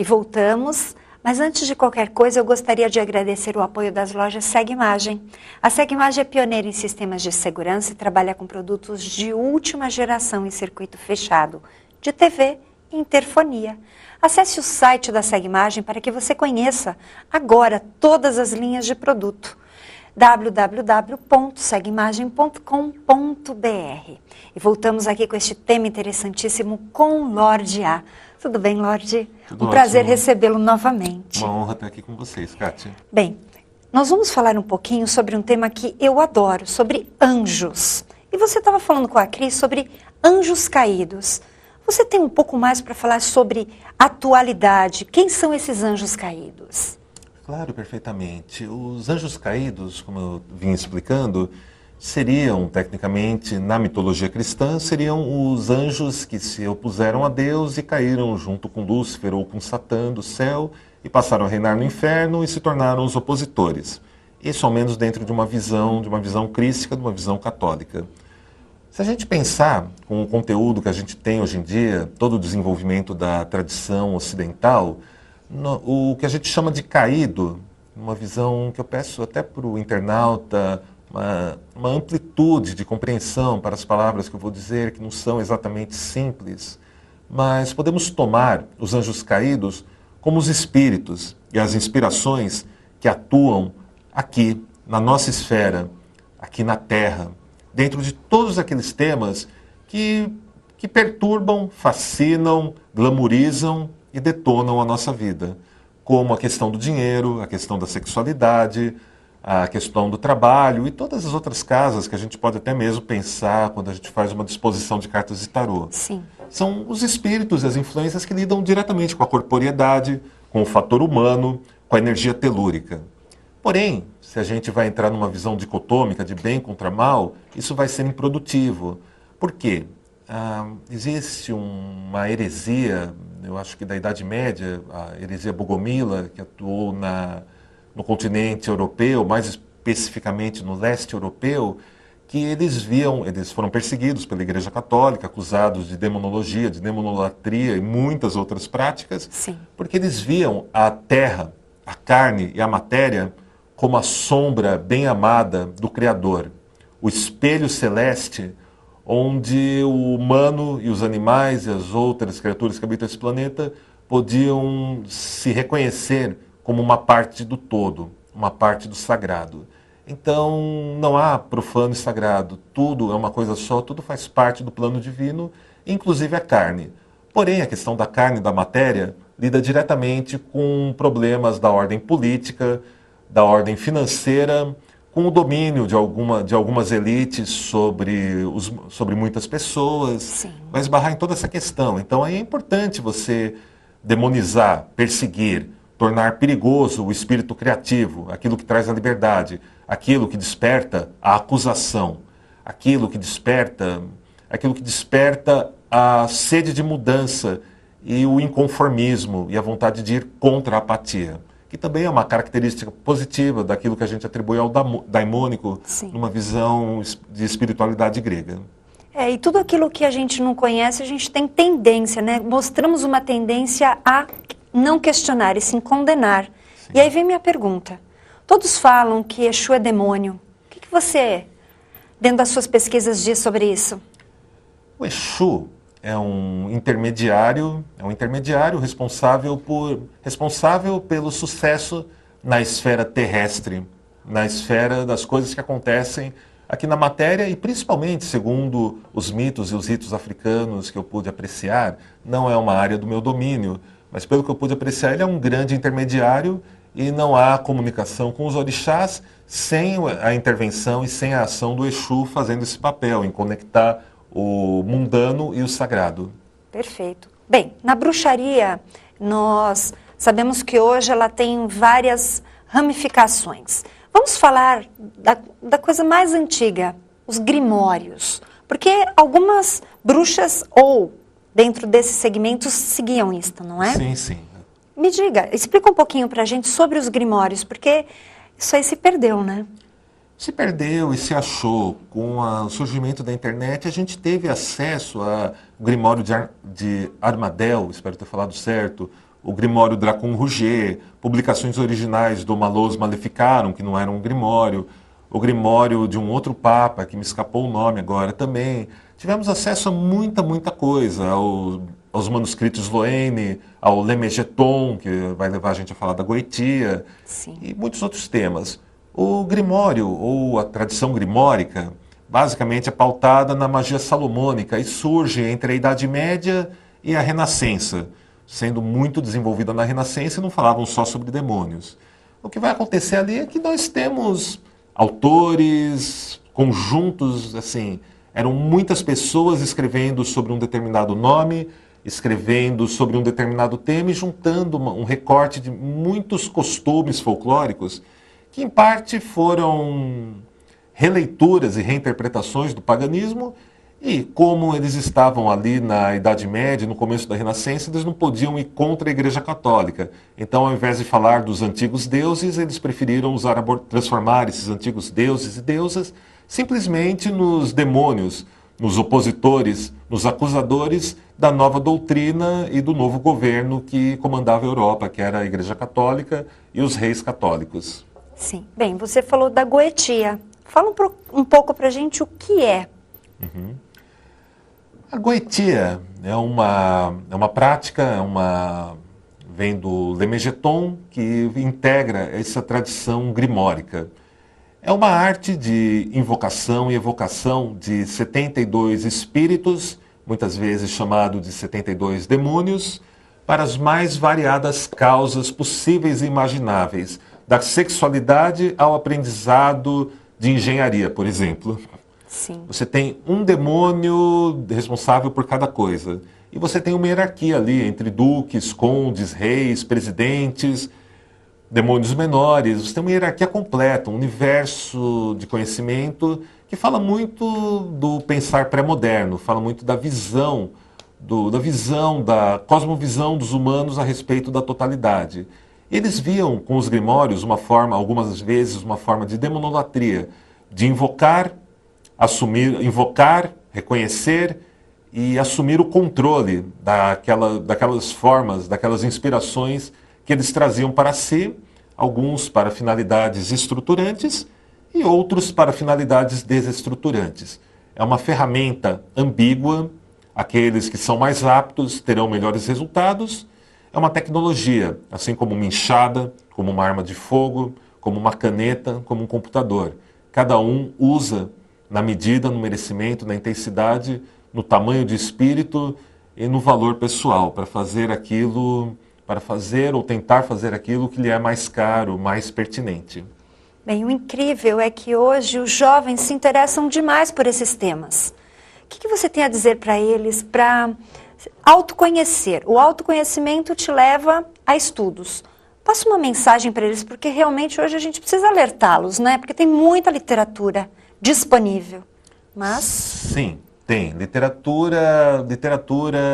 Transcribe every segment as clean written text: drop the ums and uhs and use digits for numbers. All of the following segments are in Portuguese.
voltamos, mas antes de qualquer coisa eu gostaria de agradecer o apoio das lojas Segue Imagem. A Segue Imagem é pioneira em sistemas de segurança e trabalha com produtos de última geração em circuito fechado, de TV e interfonia. Acesse o site da Segue Imagem para que você conheça agora todas as linhas de produto. www.segueimagem.com.br. E voltamos aqui com este tema interessantíssimo com Lorde A. Tudo bem, Lorde? Tudo um prazer ótimo. Recebê-lo novamente. Uma honra estar aqui com vocês, Kátia. Bem, nós vamos falar um pouquinho sobre um tema que eu adoro, sobre anjos. E você estava falando com a Cris sobre anjos caídos. Você tem um pouco mais para falar sobre atualidade? Quem são esses anjos caídos? Claro, perfeitamente. Os anjos caídos, como eu vim explicando, seriam, tecnicamente, na mitologia cristã, seriam os anjos que se opuseram a Deus e caíram junto com Lúcifer ou com Satã do céu e passaram a reinar no inferno e se tornaram os opositores. Isso ao menos dentro de uma visão crística, de uma visão católica. Se a gente pensar com o conteúdo que a gente tem hoje em dia, todo o desenvolvimento da tradição ocidental, o que a gente chama de caído, uma visão que eu peço até para o internauta, uma amplitude de compreensão para as palavras que eu vou dizer, que não são exatamente simples, mas podemos tomar os anjos caídos como os espíritos e as inspirações que atuam aqui, na nossa esfera, aqui na Terra, dentro de todos aqueles temas que perturbam, fascinam, glamorizam e detonam a nossa vida, como a questão do dinheiro, a questão da sexualidade, a questão do trabalho e todas as outras casas que a gente pode até mesmo pensar quando a gente faz uma disposição de cartas de tarô. Sim. São os espíritos e as influências que lidam diretamente com a corporeidade, com o fator humano, com a energia telúrica. Porém, se a gente vai entrar numa visão dicotômica de bem contra mal, isso vai ser improdutivo. Por quê? Existe uma heresia, eu acho que da Idade Média, a heresia Bogomila, que atuou no continente europeu, mais especificamente no leste europeu, que eles foram perseguidos pela Igreja Católica, acusados de demonologia, de demonolatria e muitas outras práticas, Sim. porque eles viam a terra, a carne e a matéria como a sombra bem amada do Criador, o espelho celeste onde o humano e os animais e as outras criaturas que habitam esse planeta podiam se reconhecer como uma parte do todo, uma parte do sagrado. Então, não há profano e sagrado, tudo é uma coisa só, tudo faz parte do plano divino, inclusive a carne. Porém, a questão da carne e da matéria lida diretamente com problemas da ordem política, da ordem financeira, com o domínio de algumas elites sobre muitas pessoas. Sim. Vai esbarrar em toda essa questão. Então, aí é importante você demonizar, perseguir, tornar perigoso o espírito criativo, aquilo que traz a liberdade, aquilo que desperta a acusação, aquilo que desperta a sede de mudança e o inconformismo e a vontade de ir contra a apatia, que também é uma característica positiva daquilo que a gente atribui ao daimônico, Sim. numa visão de espiritualidade grega. E tudo aquilo que a gente não conhece, a gente tem tendência, né? Mostramos uma tendência a não questionar e sim condenar. Sim. E aí vem minha pergunta. Todos falam que Exu é demônio. O que você, dentro das suas pesquisas, diz sobre isso? O Exu é um intermediário responsável pelo sucesso na esfera terrestre, na esfera das coisas que acontecem aqui na matéria e principalmente, segundo os mitos e os ritos africanos que eu pude apreciar, não é uma área do meu domínio, mas pelo que eu pude apreciar, ele é um grande intermediário e não há comunicação com os orixás sem a intervenção e sem a ação do Exu fazendo esse papel, em conectar o mundano e o sagrado. Perfeito. Bem, na bruxaria, nós sabemos que hoje ela tem várias ramificações. Vamos falar da coisa mais antiga, os grimórios. Porque algumas bruxas, ou dentro desses segmentos, seguiam isso, não é? Sim, sim. Me diga, explica um pouquinho pra gente sobre os grimórios, porque isso aí se perdeu, né? Se perdeu e se achou. Com o surgimento da internet, a gente teve acesso ao Grimório de Armadel, espero ter falado certo, o Grimório Dracon Rouget, publicações originais do Malleus Maleficarum, que não era um grimório, o Grimório de um outro papa, que me escapou o nome agora também. Tivemos acesso a muita coisa, aos manuscritos Loene, ao Lemegeton, que vai levar a gente a falar da Goetia, Sim. e muitos outros temas. O Grimório, ou a tradição grimórica, basicamente é pautada na magia salomônica e surge entre a Idade Média e a Renascença, sendo muito desenvolvida na Renascença e não falavam só sobre demônios. O que vai acontecer ali é que nós temos autores, conjuntos, assim, eram muitas pessoas escrevendo sobre um determinado nome, escrevendo sobre um determinado tema e juntando um recorte de muitos costumes folclóricos que, em parte, foram releituras e reinterpretações do paganismo, e como eles estavam ali na Idade Média, no começo da Renascença, eles não podiam ir contra a Igreja Católica. Então, ao invés de falar dos antigos deuses, eles preferiram transformar esses antigos deuses e deusas simplesmente nos demônios, nos opositores, nos acusadores da nova doutrina e do novo governo que comandava a Europa, que era a Igreja Católica e os reis católicos. Sim. Bem, você falou da Goetia. Fala um pouco para a gente o que é. A Goetia é uma prática, vem do Lemegeton, que integra essa tradição grimórica. É uma arte de invocação e evocação de 72 espíritos, muitas vezes chamado de 72 demônios, para as mais variadas causas possíveis e imagináveis, da sexualidade ao aprendizado de engenharia, por exemplo. Sim. Você tem um demônio responsável por cada coisa. E você tem uma hierarquia ali entre duques, condes, reis, presidentes, demônios menores. Você tem uma hierarquia completa, um universo de conhecimento que fala muito do pensar pré-moderno, fala muito da visão, da cosmovisão dos humanos a respeito da totalidade. Eles viam com os grimórios algumas vezes, uma forma de demonolatria, de invocar, reconhecer e assumir o controle daquelas formas, daquelas inspirações que eles traziam para si, alguns para finalidades estruturantes e outros para finalidades desestruturantes. É uma ferramenta ambígua, aqueles que são mais aptos terão melhores resultados. É uma tecnologia, assim como uma enxada, como uma arma de fogo, como uma caneta, como um computador. Cada um usa na medida, no merecimento, na intensidade, no tamanho de espírito e no valor pessoal, para fazer ou tentar fazer aquilo que lhe é mais caro, mais pertinente. Bem, o incrível é que hoje os jovens se interessam demais por esses temas. O que você tem a dizer para eles para autoconhecer? O autoconhecimento te leva a estudos. Passa uma mensagem para eles, porque realmente hoje a gente precisa alertá-los, né? Porque tem muita literatura disponível. Mas... Sim, tem. Literatura,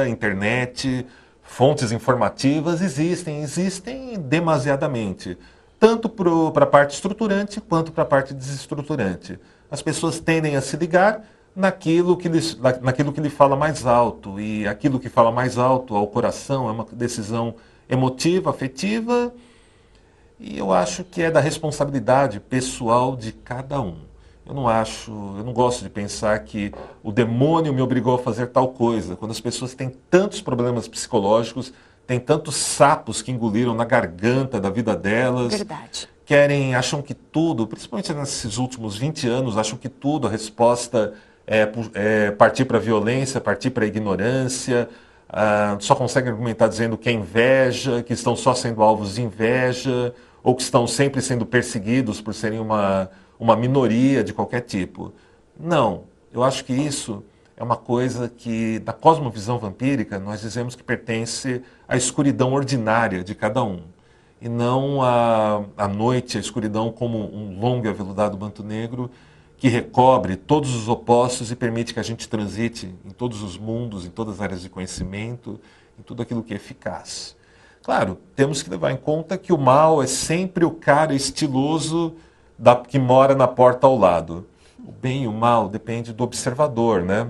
internet, fontes informativas existem demasiadamente. Tanto para a parte estruturante quanto para a parte desestruturante. As pessoas tendem a se ligar naquilo que lhe fala mais alto. E aquilo que fala mais alto ao coração é uma decisão emotiva, afetiva, e eu acho que é da responsabilidade pessoal de cada um. Eu não gosto de pensar que o demônio me obrigou a fazer tal coisa. Quando as pessoas têm tantos problemas psicológicos, têm tantos sapos que engoliram na garganta da vida delas. Verdade. Acham que tudo, principalmente nesses últimos 20 anos, acham que tudo, a resposta é partir para a violência, partir para a ignorância. Só conseguem argumentar dizendo que é inveja, que estão só sendo alvos de inveja, ou que estão sempre sendo perseguidos por serem uma minoria de qualquer tipo. Não, eu acho que isso é uma coisa que, na cosmovisão vampírica, nós dizemos que pertence à escuridão ordinária de cada um, e não à noite, a escuridão como um longo e aveludado manto negro que recobre todos os opostos e permite que a gente transite em todos os mundos, em todas as áreas de conhecimento, em tudo aquilo que é eficaz. Claro, temos que levar em conta que o mal é sempre o cara estiloso que mora na porta ao lado. O bem e o mal depende do observador, né?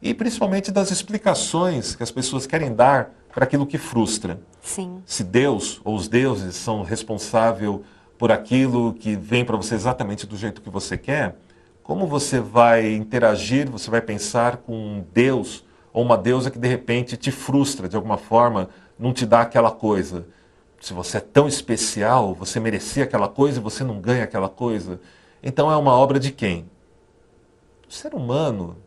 E principalmente das explicações que as pessoas querem dar para aquilo que frustra. Sim. Se Deus ou os deuses são responsáveis por aquilo que vem para você exatamente do jeito que você quer, como você vai interagir, você vai pensar com um Deus ou uma deusa que de repente te frustra de alguma forma, não te dá aquela coisa? Se você é tão especial, você merecia aquela coisa e você não ganha aquela coisa. Então é uma obra de quem? O ser humano,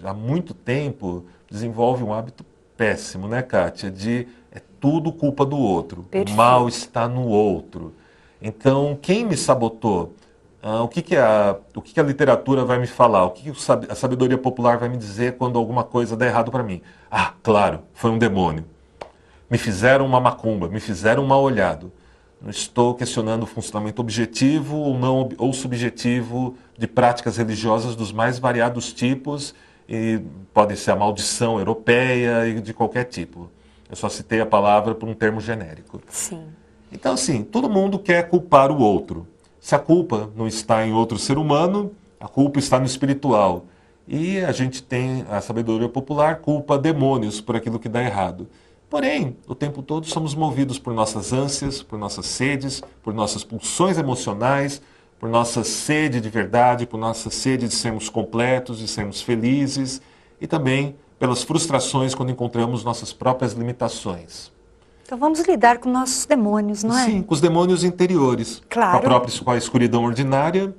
já há muito tempo, desenvolve um hábito péssimo, né, Kátia? De é tudo culpa do outro. Perfeito. O mal está no outro. Então, quem me sabotou? O que a literatura vai me falar? O que a sabedoria popular vai me dizer quando alguma coisa der errado para mim? Ah, claro, foi um demônio. Me fizeram uma macumba, me fizeram um mal olhado. Não estou questionando o funcionamento objetivo ou não ou subjetivo de práticas religiosas dos mais variados tipos, e pode ser a maldição europeia e de qualquer tipo. Eu só citei a palavra por um termo genérico. Sim. Então, assim, todo mundo quer culpar o outro. Se a culpa não está em outro ser humano, a culpa está no espiritual. E a gente tem, a sabedoria popular culpa demônios por aquilo que dá errado. Porém, o tempo todo somos movidos por nossas ânsias, por nossas sedes, por nossas pulsões emocionais, por nossa sede de verdade, por nossa sede de sermos completos, de sermos felizes, e também pelas frustrações quando encontramos nossas próprias limitações. Então vamos lidar com nossos demônios, não é? Sim, com os demônios interiores, Claro. com a escuridão ordinária.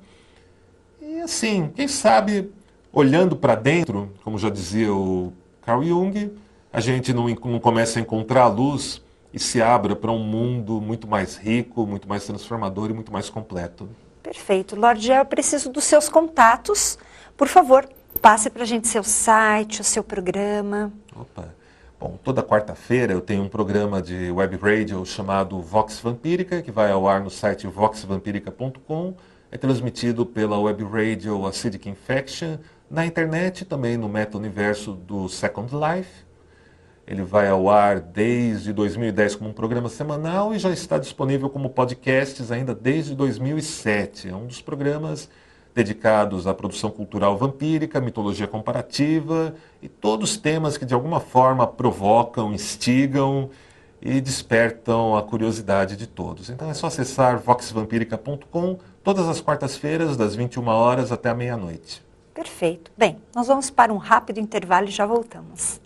E assim, quem sabe, olhando para dentro, como já dizia o Carl Jung, a gente não começa a encontrar a luz e se abra para um mundo muito mais rico, muito mais transformador e muito mais completo. Perfeito. Lorde Gel, eu preciso dos seus contatos. Por favor, passe para a gente seu site, o seu programa. Opa! Bom, toda quarta-feira eu tenho um programa de web radio chamado Vox Vampírica, que vai ao ar no site voxvampirica.com. É transmitido pela web radio Acidic Infection, na internet também no meta-universo do Second Life. Ele vai ao ar desde 2010 como um programa semanal e já está disponível como podcasts ainda desde 2007. É um dos programas dedicados à produção cultural vampírica, mitologia comparativa e todos os temas que de alguma forma provocam, instigam e despertam a curiosidade de todos. Então é só acessar voxvampirica.com todas as quartas-feiras, das 21 horas até a meia-noite. Perfeito. Bem, nós vamos para um rápido intervalo e já voltamos.